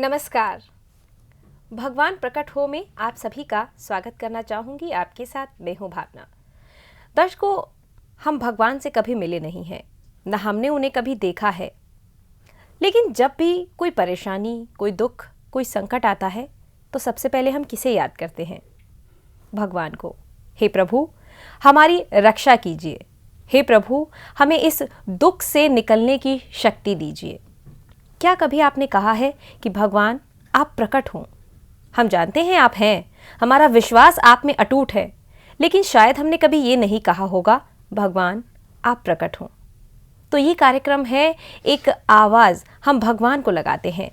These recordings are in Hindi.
नमस्कार। भगवान प्रकट हो में आप सभी का स्वागत करना चाहूँगी। आपके साथ मैं हूँ भावना। दर्शकों, हम भगवान से कभी मिले नहीं हैं, न हमने उन्हें कभी देखा है, लेकिन जब भी कोई परेशानी, कोई दुख, कोई संकट आता है तो सबसे पहले हम किसे याद करते हैं? भगवान को। हे प्रभु, हमारी रक्षा कीजिए। हे प्रभु, हमें इस दुख से निकलने की शक्ति दीजिए। क्या कभी आपने कहा है कि भगवान आप प्रकट हों? हम जानते हैं आप हैं, हमारा विश्वास आप में अटूट है, लेकिन शायद हमने कभी ये नहीं कहा होगा भगवान आप प्रकट हों। तो ये कार्यक्रम है एक आवाज़ हम भगवान को लगाते हैं।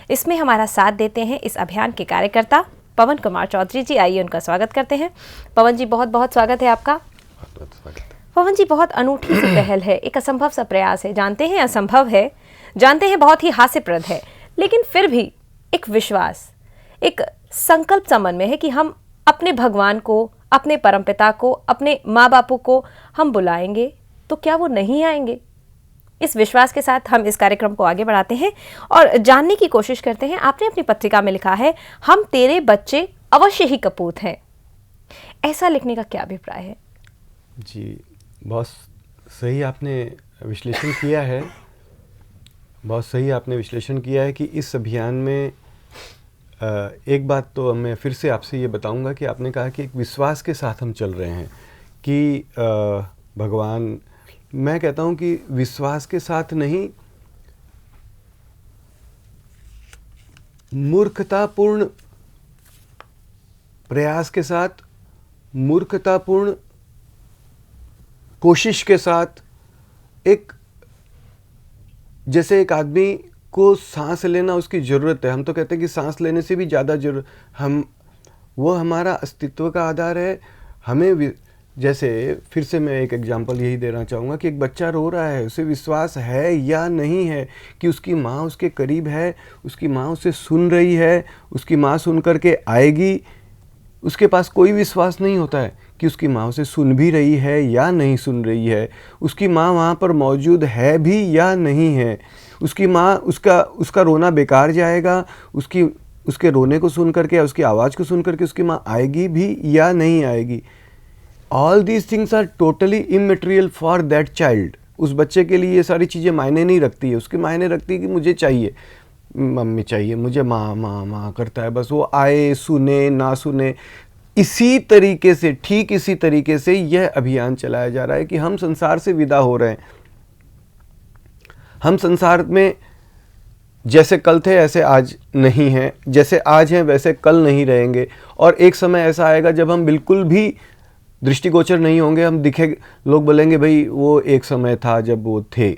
इसमें हमारा साथ देते हैं इस अभियान के कार्यकर्ता पवन कुमार चौधरी जी। आइए उनका स्वागत करते हैं। पवन जी, बहुत बहुत स्वागत है आपका। पवन जी, बहुत अनूठी सी पहल है, एक असंभव सा प्रयास है। जानते हैं असंभव है, जानते हैं बहुत ही हास्यप्रद है, लेकिन फिर भी एक विश्वास, एक संकल्प सा मन में है कि हम अपने भगवान को, अपने परमपिता को, अपने माँ बापों को हम बुलाएंगे तो क्या वो नहीं आएंगे? इस विश्वास के साथ हम इस कार्यक्रम को आगे बढ़ाते हैं और जानने की कोशिश करते हैं। आपने अपनी पत्रिका में लिखा है, हम तेरे बच्चे अवश्य ही कपूत हैं। ऐसा लिखने का क्या अभिप्राय है? जी, बहुत सही आपने विश्लेषण किया है। बहुत सही आपने विश्लेषण किया है कि इस अभियान में एक बात तो मैं फिर से आपसे ये बताऊंगा कि आपने कहा कि एक विश्वास के साथ हम चल रहे हैं कि भगवान, मैं कहता हूं कि विश्वास के साथ नहीं, मूर्खतापूर्ण प्रयास के साथ, मूर्खतापूर्ण कोशिश के साथ, एक जैसे एक आदमी को सांस लेना उसकी ज़रूरत है। हम तो कहते हैं कि सांस लेने से भी ज़्यादा वो हमारा अस्तित्व का आधार है। हमें जैसे फिर से मैं एक एग्जांपल यही देना चाहूँगा कि एक बच्चा रो रहा है, उसे विश्वास है या नहीं है कि उसकी माँ उसके करीब है, उसकी माँ उसे सुन रही है, उसकी माँ सुन कर के आएगी। उसके पास कोई विश्वास नहीं होता है कि उसकी माँ उसे सुन भी रही है या नहीं सुन रही है, उसकी माँ वहाँ पर मौजूद है भी या नहीं है, उसकी माँ उसका रोना बेकार जाएगा, उसके रोने को सुन करके, उसकी आवाज़ को सुन करके उसकी माँ आएगी भी या नहीं आएगी। All these things are totally immaterial for that child. उस बच्चे के लिए ये सारी चीज़ें मायने नहीं रखती है। उसकी मायने रखती है कि मुझे चाहिए, मम्मी चाहिए, मुझे माँ माँ माँ करता है, बस वो आए, सुने ना सुने। इसी तरीके से, ठीक इसी तरीके से यह अभियान चलाया जा रहा है कि हम संसार से विदा हो रहे हैं। हम संसार में जैसे कल थे ऐसे आज नहीं हैं, जैसे आज हैं वैसे कल नहीं रहेंगे, और एक समय ऐसा आएगा जब हम बिल्कुल भी दृष्टिगोचर नहीं होंगे। हम दिखे, लोग बोलेंगे भाई वो एक समय था जब वो थे,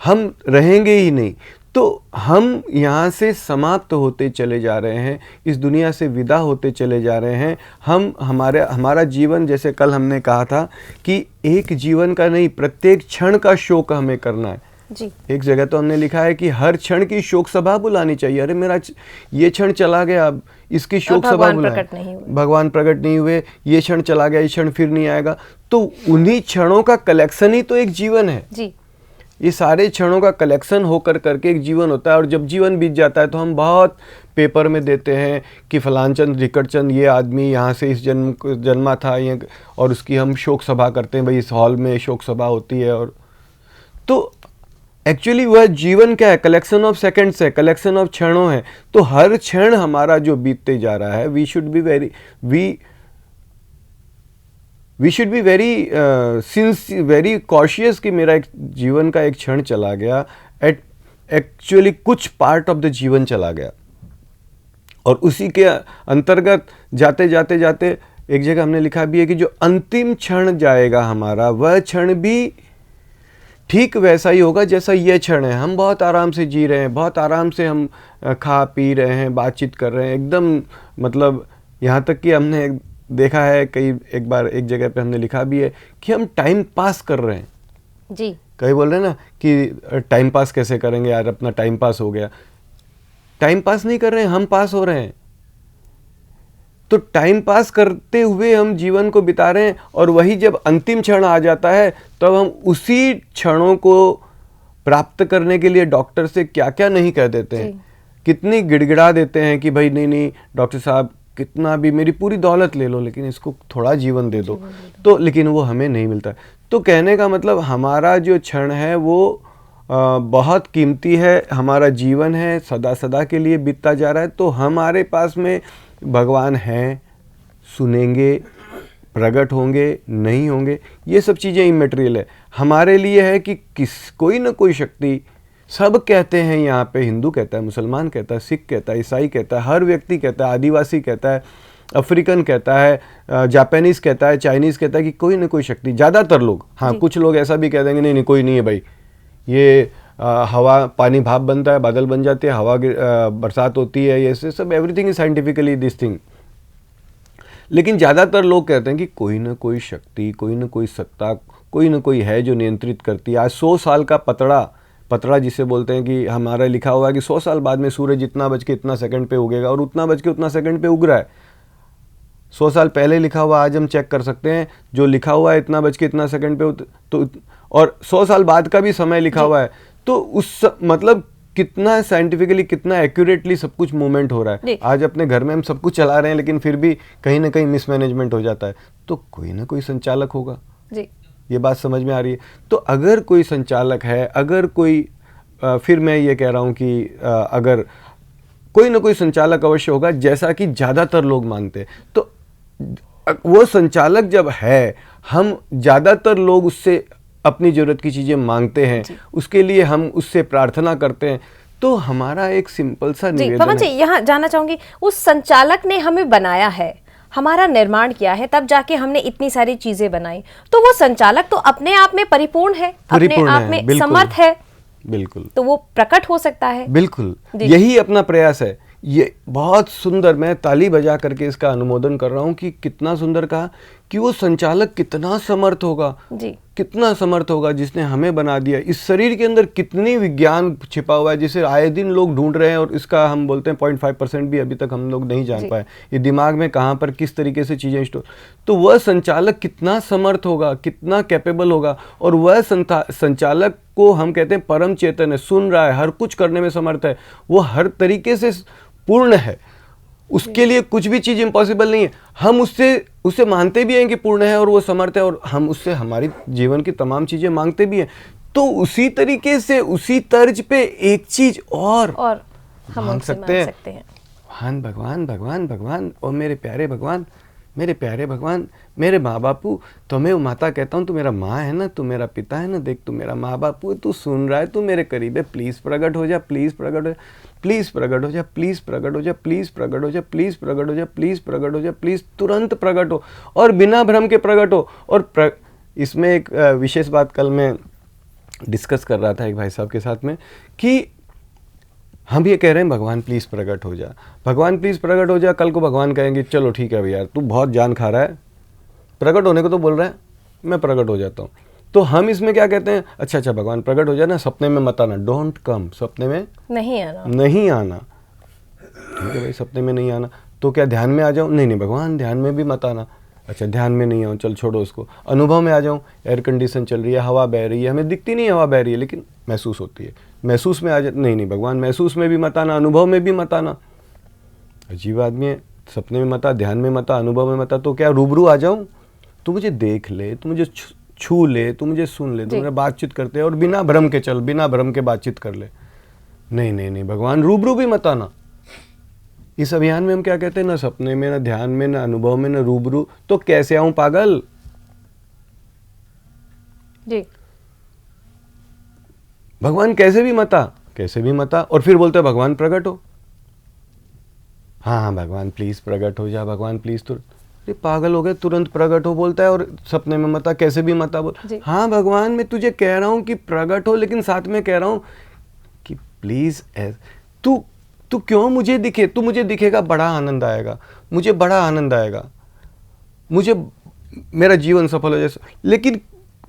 हम रहेंगे ही नहीं। तो हम यहाँ से समाप्त होते चले जा रहे हैं, इस दुनिया से विदा होते चले जा रहे हैं। हमारा जीवन, जैसे कल हमने कहा था कि एक जीवन का नहीं, प्रत्येक क्षण का शोक हमें करना है जी। एक जगह तो हमने लिखा है कि हर क्षण की शोक सभा बुलानी चाहिए। अरे मेरा ये क्षण चला गया, अब इसकी शोक सभा बुलाएं। भगवान प्रकट नहीं हुए, ये क्षण चला गया, ये क्षण फिर नहीं आएगा। तो उन्हीं क्षणों का कलेक्शन ही तो एक जीवन है जी। ये सारे क्षणों का कलेक्शन होकर करके एक जीवन होता है। और जब जीवन बीत जाता है तो हम बहुत पेपर में देते हैं कि फलानचंद रिकटचंद ये आदमी यहाँ से इस जन्मा था, ये, और उसकी हम शोक सभा करते हैं, भाई इस हॉल में शोक सभा होती है। और तो एक्चुअली वह जीवन क्या है? कलेक्शन ऑफ सेकंड्स है, कलेक्शन ऑफ क्षणों है। तो हर क्षण हमारा जो बीतते जा रहा है, we should be very cautious कि मेरा एक जीवन का एक क्षण चला गया, एक्चुअली कुछ पार्ट ऑफ द जीवन चला गया, और उसी के अंतर्गत जाते जाते जाते एक जगह हमने लिखा भी है कि जो अंतिम क्षण जाएगा हमारा, वह क्षण भी ठीक वैसा ही होगा जैसा ये क्षण है। हम बहुत आराम से जी रहे हैं, बहुत आराम से हम खा पी रहे हैं, बातचीत कर रहे हैं, एकदम मतलब यहाँ तक कि हमने देखा है एक बार एक जगह पे हमने लिखा भी है कि हम टाइम पास कर रहे हैं जी। कई बोल रहे हैं ना कि टाइम पास कैसे करेंगे यार, अपना टाइम पास हो गया। टाइम पास नहीं कर रहे हैं, हम पास हो रहे हैं। तो टाइम पास करते हुए हम जीवन को बिता रहे हैं, और वही जब अंतिम क्षण आ जाता है तब हम उसी क्षणों को प्राप्त करने के लिए डॉक्टर से क्या क्या नहीं कह देते हैं। कितनी गिड़गिड़ा देते हैं कि भाई नहीं नहीं डॉक्टर साहब कितना भी मेरी पूरी दौलत ले लो लेकिन इसको थोड़ा जीवन दे दो, तो लेकिन वो हमें नहीं मिलता। तो कहने का मतलब हमारा जो क्षण है वो बहुत कीमती है, हमारा जीवन है सदा सदा के लिए बीतता जा रहा है। तो हमारे पास में भगवान हैं, सुनेंगे, प्रकट होंगे, नहीं होंगे, ये सब चीज़ें इमैटेरियल है। हमारे लिए है कि कोई ना कोई शक्ति, सब कहते हैं यहाँ पे, हिंदू कहता है, मुसलमान कहता है, सिख कहता है, ईसाई कहता है, हर व्यक्ति कहता है, आदिवासी कहता है, अफ्रीकन कहता है, जापानीज़ कहता है, चाइनीज़ कहता है कि कोई ना कोई शक्ति। ज़्यादातर लोग, हाँ कुछ लोग ऐसा भी कह देंगे नहीं नहीं कोई नहीं है भाई, ये हवा पानी भाप बनता है, बादल बन जाते हैं, हवा बरसात होती है, ये सब everything is scientifically this thing. लेकिन ज़्यादातर लोग कहते हैं कि कोई ना कोई शक्ति, कोई ना कोई सत्ता, कोई ना कोई है जो नियंत्रित करती है। आज 100 साल का पतड़ा जिसे बोलते हैं कि हमारा लिखा हुआ है कि 100 साल बाद में सूरज इतना बज के इतना सेकंड पे उगेगा और उतना बज के उतना सेकंड पे उग रहा है। 100 साल पहले लिखा हुआ आज हम चेक कर सकते हैं, जो लिखा हुआ है इतना बज के इतना सेकंड पे तो, और 100 साल बाद का भी समय लिखा हुआ है। तो उस मतलब कितना साइंटिफिकली, कितना एक्यूरेटली सब कुछ मूवमेंट हो रहा है। आज अपने घर में हम सब कुछ चला रहे हैं लेकिन फिर भी कहीं ना कहीं मिसमैनेजमेंट हो जाता है। तो कोई ना कोई संचालक होगा जी, ये बात समझ में आ रही है। तो अगर कोई संचालक है, अगर कोई फिर मैं ये कह रहा हूँ कि अगर कोई ना कोई संचालक अवश्य होगा, जैसा कि ज़्यादातर लोग मानते हैं। तो वो संचालक जब है, हम ज़्यादातर लोग उससे अपनी ज़रूरत की चीज़ें मांगते हैं, उसके लिए हम उससे प्रार्थना करते हैं। तो हमारा एक सिंपल सा निवेदन है। यहाँ जानना चाहूँगी, उस संचालक ने हमें बनाया है, हमारा निर्माण किया है, तब जाके हमने इतनी सारी चीजें बनाई। तो वो संचालक तो अपने आप में परिपूर्ण है, अपने आप में समर्थ है, बिल्कुल, तो वो प्रकट हो सकता है। बिल्कुल, यही अपना प्रयास है। ये बहुत सुंदर, मैं ताली बजा करके इसका अनुमोदन कर रहा हूँ कि कितना सुंदर कहा कि वो संचालक कितना समर्थ होगा जी, कितना समर्थ होगा जिसने हमें बना दिया। इस शरीर के अंदर कितनी विज्ञान छिपा हुआ है जिसे आए दिन लोग ढूंढ रहे हैं, और इसका हम बोलते हैं 0.5% भी अभी तक हम लोग नहीं जान पाए, ये दिमाग में कहाँ पर किस तरीके से चीज़ें स्टोर। तो वह संचालक कितना समर्थ होगा, कितना कैपेबल होगा, और वह संचालक को हम कहते हैं परम चेतन है, सुन रहा है, हर कुछ करने में समर्थ है, वो हर तरीके से पूर्ण है, उसके लिए कुछ भी चीज़ इम्पॉसिबल नहीं है। हम उससे मानते भी हैं कि पूर्ण है और वो समर्थ है, और हम उससे हमारी जीवन की तमाम चीज़ें मांगते भी हैं। तो उसी तरीके से, उसी तर्ज पे एक चीज़ और हम मांग सकते हैं। भगवान भगवान भगवान भगवान, और मेरे प्यारे भगवान, मेरे प्यारे भगवान, मेरे माँ बापू, तुम्हें माता कहता हूँ, तू मेरा माँ है ना, तू मेरा पिता है ना, देख तू मेरा माँ बापू है, तू सुन रहा है, तू मेरे करीब है, प्लीज़ प्रकट हो जा, प्लीज़ प्रकट हो जा, प्लीज़ प्रकट हो जा, प्लीज़ प्रकट हो जा, प्लीज़ प्रकट हो जा, प्लीज़ प्रकट हो जा, प्लीज़ प्रकट हो जा, प्लीज़ तुरंत प्रकट हो, और बिना भ्रम के प्रकट हो। और इसमें एक विशेष बात कल मैं डिस्कस कर रहा था एक भाई साहब के साथ में कि हम ये कह रहे हैं भगवान प्लीज़ प्रकट हो जा, भगवान प्लीज़ प्रकट हो जा। कल को भगवान कहेंगे चलो ठीक है भैया, तू बहुत जान खा रहा है, प्रकट होने को तो बोल रहा है, मैं प्रकट हो जाता हूँ। तो हम इसमें क्या कहते हैं, अच्छा अच्छा भगवान प्रकट हो जाना, सपने में मत आना, डोंट कम, सपने में नहीं आना, नहीं आना। ठीक है भाई, सपने में नहीं आना, तो क्या ध्यान में आ जाऊँ? नहीं नहीं भगवान ध्यान में भी मत आना। अच्छा ध्यान में नहीं आऊँ, चल छोड़ो उसको, अनुभव में आ जाऊँ, एयर कंडीशन चल रही है, हवा बह रही है, हमें दिखती नहीं हवा बह रही है लेकिन महसूस होती है, महसूस में आ जाए, नहीं नहीं भगवान महसूस में भी मत आना, अनुभव में भी मत आना। अजीब आदमी है, सपने में मत आ, ध्यान में मत आ, अनुभव में मत आ, तो क्या रूबरू आ जाऊँ, तू मुझे देख ले, तू मुझे छू ले, तू मुझे सुन ले, तू मेरा बातचीत करते हैं, और बिना भ्रम के चल, बिना भ्रम के बातचीत कर ले। नहीं नहीं नहीं भगवान रूबरू भी मत आना। इस अभियान में हम क्या कहते हैं, ना सपने में, ना ध्यान में, ना अनुभव में, ना रूबरू, तो कैसे आऊं पागल जी, भगवान कैसे भी मत आ, कैसे भी मत आ, और फिर बोलते हैं भगवान प्रकट हो। हाँ हाँ भगवान प्लीज प्रकट हो जा, भगवान प्लीज, तुरंत पागल हो गए, तुरंत प्रकट हो बोलता है, और सपने में मत आ, कैसे भी मत आ बोल। हाँ भगवान मैं तुझे कह रहा हूं कि प्रकट हो, लेकिन साथ में कह रहा हूं कि प्लीज तू क्यों मुझे दिखे, तू मुझे दिखेगा बड़ा आनंद आएगा, मुझे बड़ा आनंद आएगा, मुझे मेरा जीवन सफल हो जाए। लेकिन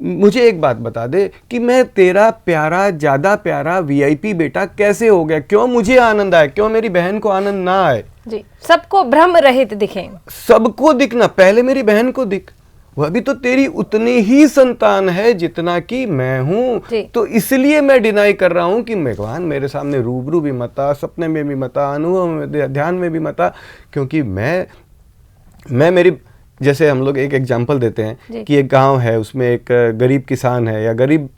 मुझे एक बात बता दे कि मैं तेरा प्यारा, ज्यादा प्यारा VIP बेटा कैसे हो गया, क्यों मुझे आनंद आए, क्यों मेरी बहन को आनंद ना आए? जी, सबको भ्रम रहित दिखे, सबको दिखना, पहले मेरी बहन को दिख, वह भी तो तेरी उतनी ही संतान है जितना कि मैं हूं, तो इसलिए मैं डिनाई कर रहा हूं कि भगवान मेरे सामने रूबरू भी मत आ, सपने में भी मत आ, अनुभव में, ध्यान में भी मत आ, क्योंकि मैं मेरी, जैसे हम लोग एक एग्जाम्पल देते हैं कि एक गांव है, उसमें एक गरीब किसान है या गरीब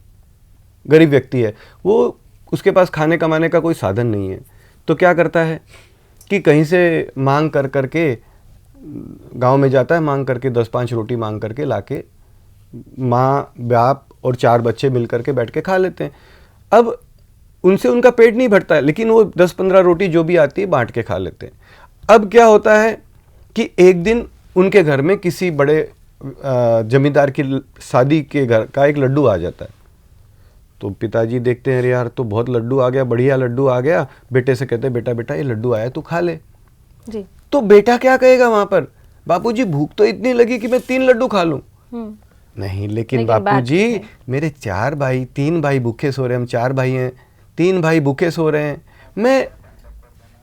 व्यक्ति है, वो उसके पास खाने कमाने का कोई साधन नहीं है, तो क्या करता है कि कहीं से मांग कर करके गांव में जाता है, मांग करके 10-5 रोटी मांग करके लाके माँ बाप और 4 बच्चे मिल करके बैठ के खा लेते हैं। अब उनसे उनका पेट नहीं भरता है, लेकिन वो 10-15 रोटी जो भी आती है बांट के खा लेते हैं। अब क्या होता है कि एक दिन उनके घर में किसी बड़े जमींदार की शादी के घर का एक लड्डू आ जाता है, तो पिताजी देखते हैं, अरे यार तो बहुत लड्डू आ गया, बढ़िया लड्डू आ गया, बेटे से कहते हैं बेटा बेटा ये लड्डू आया तू खा ले जी। तो बेटा क्या कहेगा वहां पर, बापूजी भूख तो इतनी लगी कि मैं 3 लड्डू खा लूं। नहीं, लेकिन बापूजी मेरे 3 भाई भूखे सो रहे हैं, हम 4 भाई हैं, 3 भाई भूखे सो रहे हैं, मैं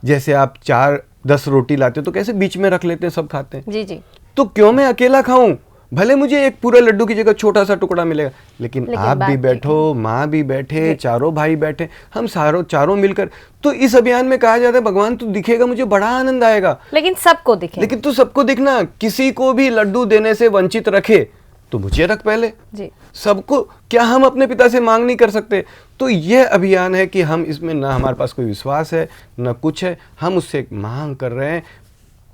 जैसे आप 4-10 रोटी लाते हो तो कैसे बीच में रख लेते हैं, सब खाते हैं जी जी, तो क्यों मैं अकेला खाऊं, भले मुझे एक पूरे लड्डू की जगह छोटा सा टुकड़ा मिलेगा, लेकिन आप भी बैठो, माँ भी बैठे, चारों भाई बैठे, हम चारों मिलकर, तो इस अभियान में कहा जाता है भगवान तू दिखेगा मुझे बड़ा आनंद आएगा, लेकिन सबको दिखे, लेकिन तू सबको दिखना, किसी को भी लड्डू देने से वंचित रखे तो मुझे रख पहले जी। सबको, क्या हम अपने पिता से मांग नहीं कर सकते? तो यह अभियान है कि हम इसमें ना हमारे पास कोई विश्वास है ना कुछ है, हम उससे मांग कर रहे हैं,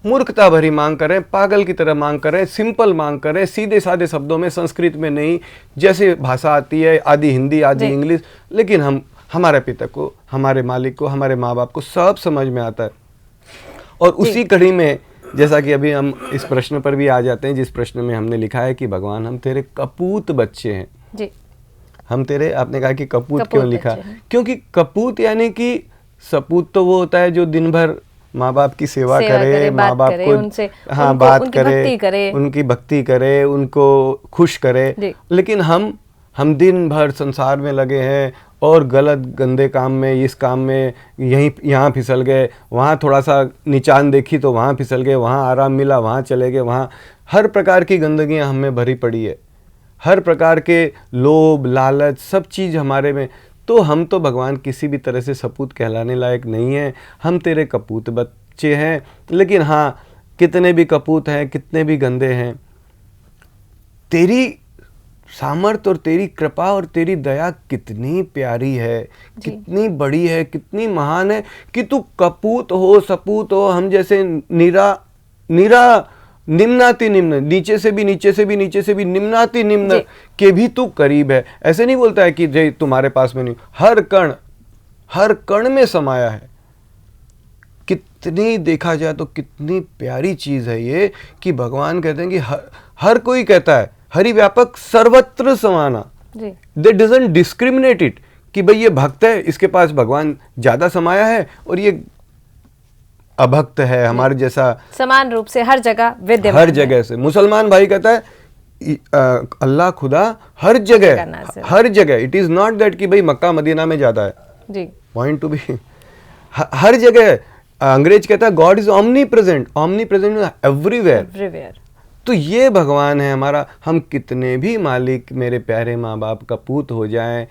मूर्खता भरी मांग कर रहे हैं, पागल की तरह मांग कर रहे हैं, सिंपल मांग कर रहे हैं, सीधे साधे शब्दों में, संस्कृत में नहीं, जैसे भाषा आती है, आधी हिंदी आधी इंग्लिश, लेकिन हम हमारे पिता को, हमारे मालिक को, हमारे माँ बाप को सब समझ में आता है। और उसी कड़ी में जैसा कि अभी हम इस प्रश्न पर भी आ जाते हैं, जिस प्रश्न में हमने लिखा है कि भगवान हम तेरे कपूत बच्चे हैं जी। हम तेरे, आपने कहा कि कपूत क्यों लिखा, क्योंकि कपूत यानी कि सपूत तो वो होता है जो दिन भर माँ बाप की सेवा करे, माँ बाप को उनसे, हाँ बात करे, उनकी भक्ति करे, उनको खुश करे, लेकिन हम दिन भर संसार में लगे हैं और गलत गंदे काम में, इस काम में, यहाँ फिसल गए, वहाँ थोड़ा सा निचान देखी तो वहाँ फिसल गए, वहाँ आराम मिला वहाँ चले गए, वहाँ हर प्रकार की गंदगियाँ हमें भरी पड़ी है, हर प्रकार के लोभ लालच सब चीज़ हमारे में, तो हम तो भगवान किसी भी तरह से सपूत कहलाने लायक नहीं है, हम तेरे कपूत बच्चे हैं। लेकिन हाँ, कितने भी कपूत हैं, कितने भी गंदे हैं, तेरी सामर्थ्य और तेरी कृपा और तेरी दया कितनी प्यारी है, कितनी बड़ी है, कितनी महान है कि तू कपूत हो, सपूत हो, हम जैसे निम्नाति निम्न, नीचे से भी नीचे से भी नीचे से भी निम्नाति निम्न के भी तू करीब है। ऐसे नहीं बोलता है कि जय तुम्हारे पास में नहीं, हर कण में समाया है। कितनी देखा जाए तो कितनी प्यारी चीज है ये कि भगवान कहते हैं कि हर कोई कहता है हरि व्यापक सर्वत्र समाना, दे डजंट डिस्क्रिमिनेट इट कि भाई ये भक्त है इसके पास भगवान ज्यादा समाया है और ये अभक्त है हमारे जैसा, समान रूप से हर जगह विद्यमान, हर जगह से। मुसलमान भाई कहता है अल्लाह खुदा हर जगह, इट इज नॉट दैट कि भाई मक्का मदीना में ज्यादा है जी, पॉइंट टू बी हर जगह। अंग्रेज कहता है God is omni present everywhere. तो ये भगवान है हमारा। हम कितने भी मालिक मेरे प्यारे माँ बाप का पूत हो जाएं,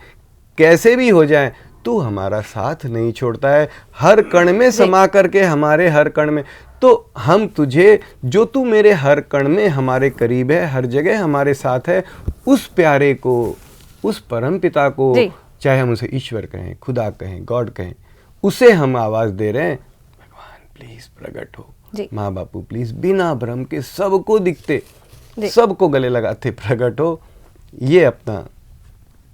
कैसे भी हो जाएं, तू हमारा साथ नहीं छोड़ता है, हर कण में समा करके हमारे हर कण में। तो हम तुझे, जो तू मेरे हर कण में हमारे करीब है, हर जगह हमारे साथ है, उस प्यारे को, उस परम पिता को, चाहे हम उसे ईश्वर कहें, खुदा कहें, गॉड कहें, उसे हम आवाज दे रहे हैं, भगवान प्लीज प्रकट हो, माँ बापू प्लीज बिना भ्रम के सबको दिखते, सबको गले लगाते प्रकट हो। ये अपना।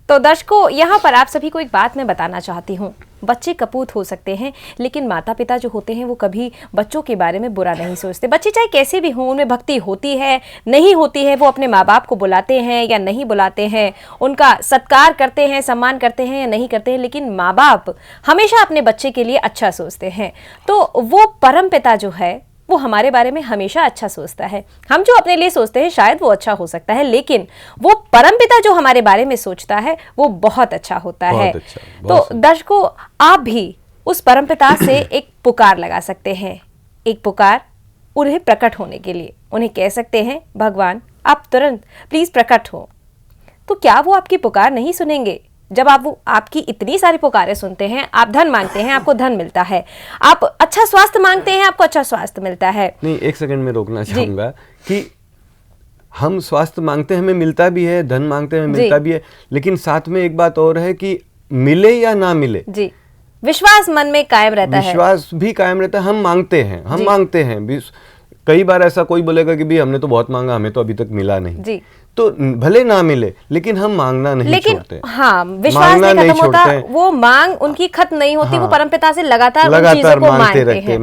तो दर्शकों, यहाँ पर आप सभी को एक बात मैं बताना चाहती हूँ, बच्चे कपूत हो सकते हैं लेकिन माता पिता जो होते हैं वो कभी बच्चों के बारे में बुरा नहीं सोचते। बच्चे चाहे कैसे भी हों, उनमें भक्ति होती है नहीं होती है, वो अपने माँ बाप को बुलाते हैं या नहीं बुलाते हैं, उनका सत्कार करते हैं, सम्मान करते हैं या नहीं करते हैं, लेकिन माँ बाप हमेशा अपने बच्चे के लिए अच्छा सोचते हैं। तो वो परम पिता जो है वो हमारे बारे में हमेशा अच्छा सोचता है। हम जो अपने लिए सोचते हैं शायद वो अच्छा हो सकता है, लेकिन वो परमपिता जो हमारे बारे में सोचता है वो बहुत अच्छा होता है। तो दर्शकों, आप भी उस परमपिता से एक पुकार लगा सकते हैं, एक पुकार उन्हें प्रकट होने के लिए। उन्हें कह सकते हैं भगवान आप तुरंत प्लीज प्रकट हो। तो क्या वो आपकी पुकार नहीं सुनेंगे? जब आप वो आपकी इतनी सारी पुकारें सुनते हैं, आप धन मांगते हैं, आपको धन मिलता है, आप अच्छा स्वास्थ्य मांगते हैं, आपको अच्छा स्वास्थ्य मिलता है। नहीं, एक सेकंड में रोकना चाहूंगा कि हम स्वास्थ्य मांगते हैं, हमें मिलता भी है, धन मांगते हैं, हमें मिलता भी है, लेकिन साथ में एक बात और है कि मिले या ना मिले, जी, विश्वास मन में कायम रहता है, विश्वास भी कायम रहता है। हम मांगते हैं, हम मांगते हैं। कई बार ऐसा कोई बोलेगा कि भी हमने तो बहुत मांगा, हमें तो अभी तक मिला नहीं जी, तो भले ना मिले, लेकिन हम मांगना नहीं छोड़ते। हाँ, विश्वास नहीं खत्म होता, वो मांग उनकी खत्म नहीं होती। हाँ, वो परमपिता से लगातार उन चीजों को मांगते रहते हैं,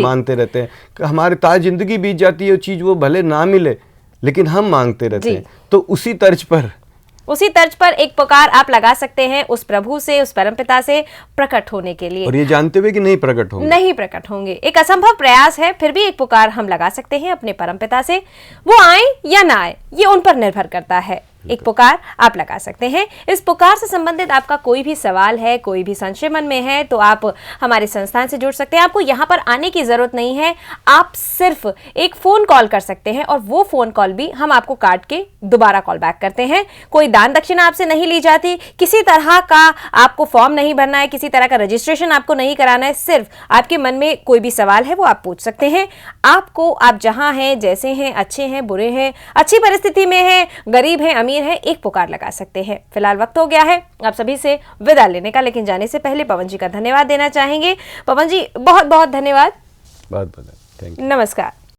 मांगते रहते हैं। हमारी ताज जिंदगी बीत जाती है, वो चीज वो भले ना मिले, लेकिन हम मांगते रहते हैं। तो उसी तर्ज पर एक पुकार आप लगा सकते हैं उस प्रभु से, उस परमपिता से प्रकट होने के लिए, और ये जानते हुए कि नहीं प्रकट होंगे। एक असंभव प्रयास है, फिर भी एक पुकार हम लगा सकते हैं अपने परमपिता से। वो आए या ना आए, ये उन पर निर्भर करता है। एक पुकार आप लगा सकते हैं। इस पुकार से संबंधित आपका कोई भी सवाल है, कोई भी संशय मन में है, तो आप हमारे संस्थान से जुड़ सकते हैं। आपको यहाँ पर आने की जरूरत नहीं है, आप सिर्फ एक फोन कॉल कर सकते हैं, और वो फोन कॉल भी हम आपको काट के दोबारा कॉल बैक करते हैं। कोई दान दक्षिणा आपसे नहीं ली जाती, किसी तरह का आपको फॉर्म नहीं भरना है, किसी तरह का रजिस्ट्रेशन आपको नहीं कराना है। सिर्फ आपके मन में कोई भी सवाल है वो आप पूछ सकते हैं। आपको, आप जहां हैं, जैसे हैं, अच्छे हैं, बुरे हैं, अच्छी परिस्थिति में हैं, गरीब हैं, अमीर है, एक पुकार लगा सकते हैं। फिलहाल वक्त हो गया है आप सभी से विदा लेने का, लेकिन जाने से पहले पवन जी का धन्यवाद देना चाहेंगे। पवन जी, बहुत बहुत धन्यवाद। बहुत थैंक यू। नमस्कार।